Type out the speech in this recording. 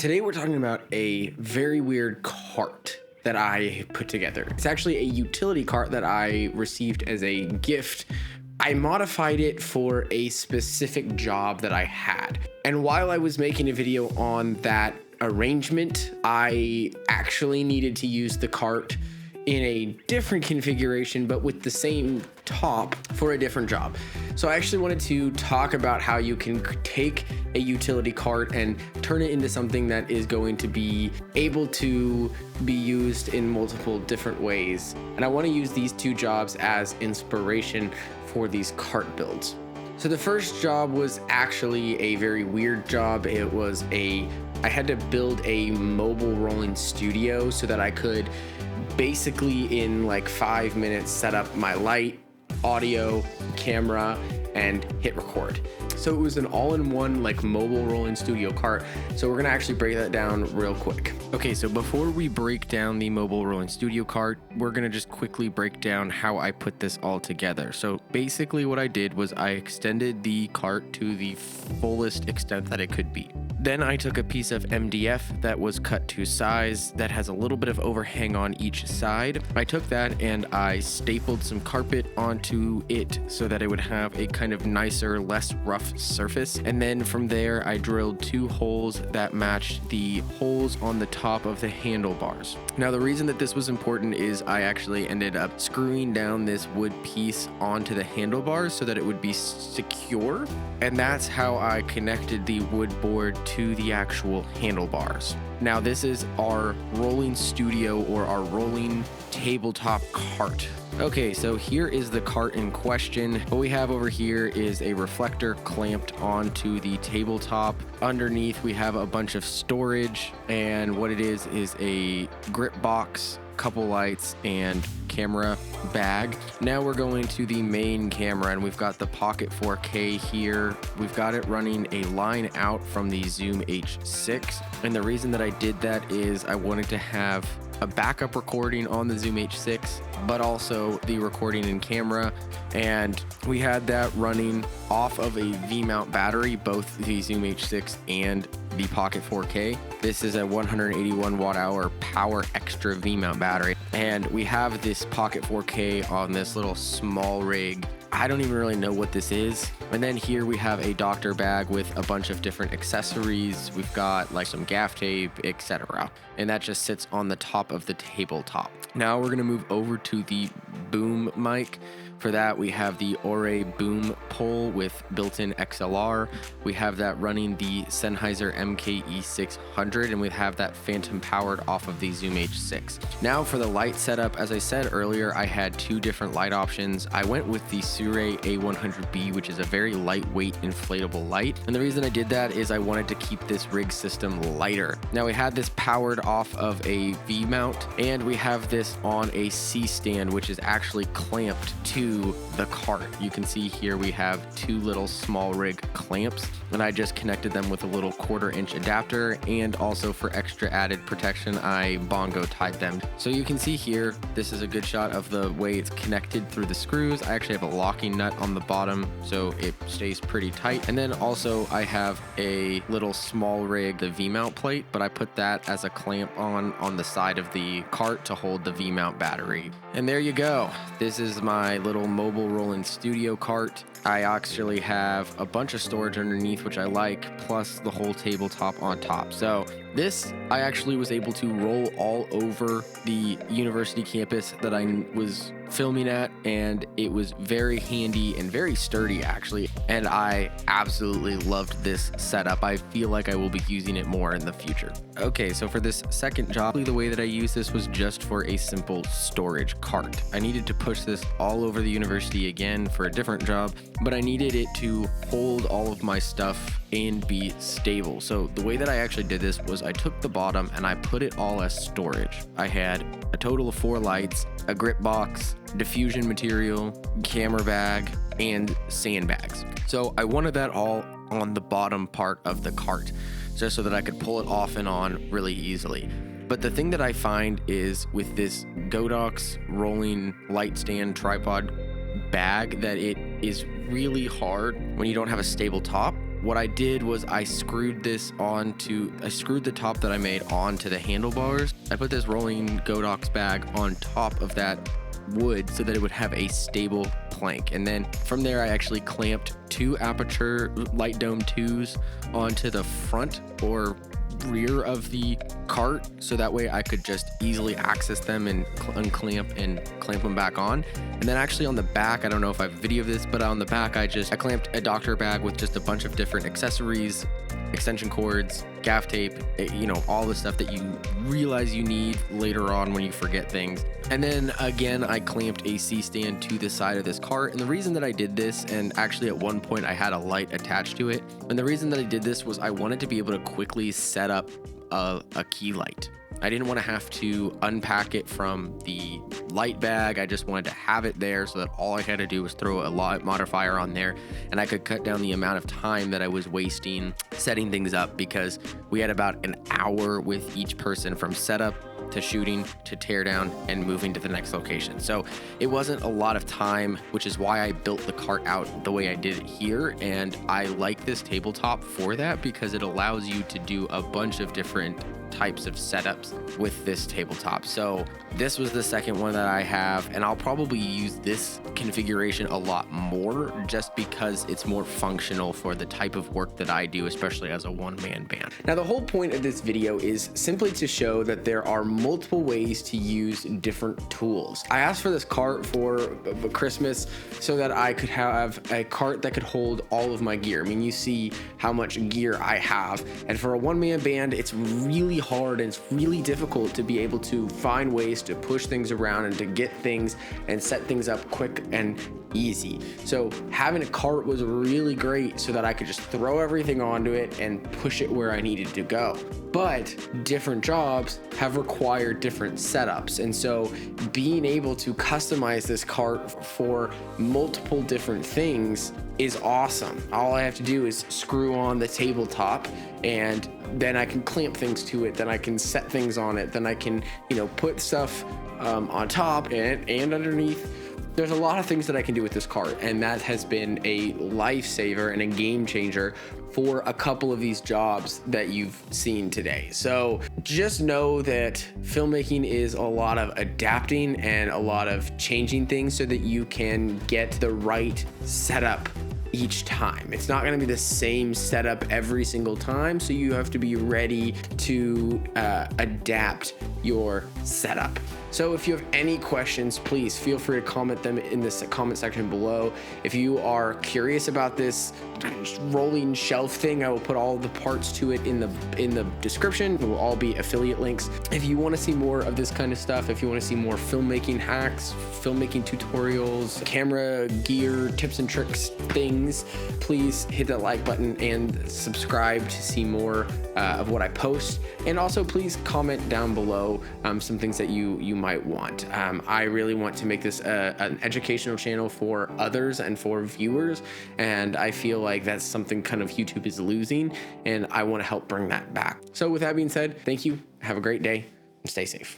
Today we're talking about a very weird cart that I put together. It's actually a utility cart that I received as a gift. I modified it for a specific job that I had. And while I was making a video on that arrangement, I actually needed to use the cart in a different configuration, but with the same top for a different job. So I actually wanted to talk about how you can take a utility cart and turn it into something that is going to be able to be used in multiple different ways. And I want to use these two jobs as inspiration for these cart builds. So the first job was actually a very weird job. I had to build a mobile rolling studio so that I could basically in like 5 minutes set up my light, audio, camera, and hit record. So it was an all-in-one like mobile rolling studio cart. So we're gonna actually break that down real quick. Okay, so before we break down the mobile rolling studio cart, we're gonna just quickly break down how I put this all together. So basically what I did was I extended the cart to the fullest extent that it could be. Then I took a piece of MDF that was cut to size that has a little bit of overhang on each side. I took that and I stapled some carpet onto it so that it would have a kind of nicer, less rough surface. And then from there, I drilled 2 holes that matched the holes on the top of the handlebars. Now, the reason that this was important is I actually ended up screwing down this wood piece onto the handlebars so that it would be secure. And that's how I connected the wood board to the actual handlebars. Now, this is our rolling studio or our rolling tabletop cart. Okay, so here is the cart in question. What we have over here is a reflector clamped onto the tabletop. Underneath, we have a bunch of storage, and what it is a grip box, couple lights, and camera bag. Now we're going to the main camera, and we've got the Pocket 4K here. We've got it running a line out from the Zoom H6, and the reason that I did that is I wanted to have a backup recording on the Zoom H6, but also the recording in camera. And we had that running off of a V-mount battery, both the Zoom H6 and the Pocket 4K. This is a 181 watt hour power extra V-mount battery. And we have this Pocket 4K on this little small rig. I don't even really know what this is. And then here we have a doctor bag with a bunch of different accessories. We've got like some gaff tape, etc. And that just sits on the top of the tabletop. Now we're gonna move over to the boom mic. For that, we have the Ore boom pole with built-in XLR. We have that running the Sennheiser MKE600, and we have that phantom powered off of the Zoom H6. Now for the light setup, as I said earlier, I had 2 different light options. I went with the Sure A100B, which is a very lightweight inflatable light. And the reason I did that is I wanted to keep this rig system lighter. Now we had this powered off of a V-mount, and we have this on a C-stand, which is actually clamped to the cart. You can see here we have 2 little small rig clamps, and I just connected them with a little 1/4-inch adapter, and also for extra added protection, I bongo tied them. So you can see here, this is a good shot of the way it's connected through the screws. I actually have a locking nut on the bottom, so it stays pretty tight. And then also I have a little small rig, the V-mount plate, but I put that as a clamp on the side of the cart to hold the V-mount battery. And there you go. This is my little mobile rolling studio cart. I actually have a bunch of storage underneath, which I like, plus the whole tabletop on top. So this, I actually was able to roll all over the university campus that I was filming at, and it was very handy and very sturdy actually, and I absolutely loved this setup. I feel like I will be using it more in the future. Okay, so for this second job, the way that I used this was just for a simple storage cart. I needed to push this all over the university again for a different job, but I needed it to hold all of my stuff and be stable. So the way that I actually did this was I took the bottom and I put it all as storage. I had a total of 4 lights, a grip box, diffusion material, camera bag, and sandbags. So I wanted that all on the bottom part of the cart, just so that I could pull it off and on really easily. But the thing that I find is with this Godox rolling light stand tripod bag, that it is really hard when you don't have a stable top what I did was I screwed the top that I made onto the handlebars. I put this rolling Godox bag on top of that wood so that it would have a stable plank. And then from there, I actually clamped 2 aperture light dome 2s onto the front or rear of the cart, so that way I could just easily access them and unclamp and clamp them back on. And then actually on the back, I don't know if I have a video of this, but on the back I clamped a doctor bag with just a bunch of different accessories, extension cords, gaff tape, all the stuff that you realize you need later on when you forget things. And then again, I clamped a C-stand to the side of this cart. And the reason that I did this, and actually at one point I had a light attached to it, and the reason that I did this was I wanted to be able to quickly set up a key light. I didn't want to have to unpack it from the light bag. I just wanted to have it there so that all I had to do was throw a light modifier on there, and I could cut down the amount of time that I was wasting setting things up, because we had about an hour with each person from setup to shooting to tear down and moving to the next location. So it wasn't a lot of time, which is why I built the cart out the way I did it here. And I like this tabletop for that, because it allows you to do a bunch of different types of setups with this tabletop. So this was the second one that I have, and I'll probably use this configuration a lot more just because it's more functional for the type of work that I do, especially as a one-man band. Now, the whole point of this video is simply to show that there are multiple ways to use different tools. I asked for this cart for Christmas so that I could have a cart that could hold all of my gear. I mean, you see how much gear I have, and for a one-man band, it's really hard and it's really difficult to be able to find ways to push things around and to get things and set things up quick and easy. So having a cart was really great so that I could just throw everything onto it and push it where I needed to go. But different jobs have required different setups. And so being able to customize this cart for multiple different things is awesome. All I have to do is screw on the tabletop, and then I can clamp things to it, then I can set things on it, then I can, put stuff on top and underneath. There's a lot of things that I can do with this cart, and that has been a lifesaver and a game changer for a couple of these jobs that you've seen today. So just know that filmmaking is a lot of adapting and a lot of changing things so that you can get the right setup each time. It's not going to be the same setup every single time, so you have to be ready to adapt your setup. So if you have any questions, please feel free to comment them in the comment section below. If you are curious about this rolling shelf thing, I will put all the parts to it in the description. It will all be affiliate links. If you want to see more of this kind of stuff, if you want to see more filmmaking hacks, filmmaking tutorials, camera gear, tips and tricks things, please hit that like button and subscribe to see more of what I post. And also please comment down below some things that you might want. I really want to make this an educational channel for others and for viewers, and I feel like that's something kind of YouTube is losing, and I want to help bring that back. So with that being said, thank you, have a great day, and stay safe.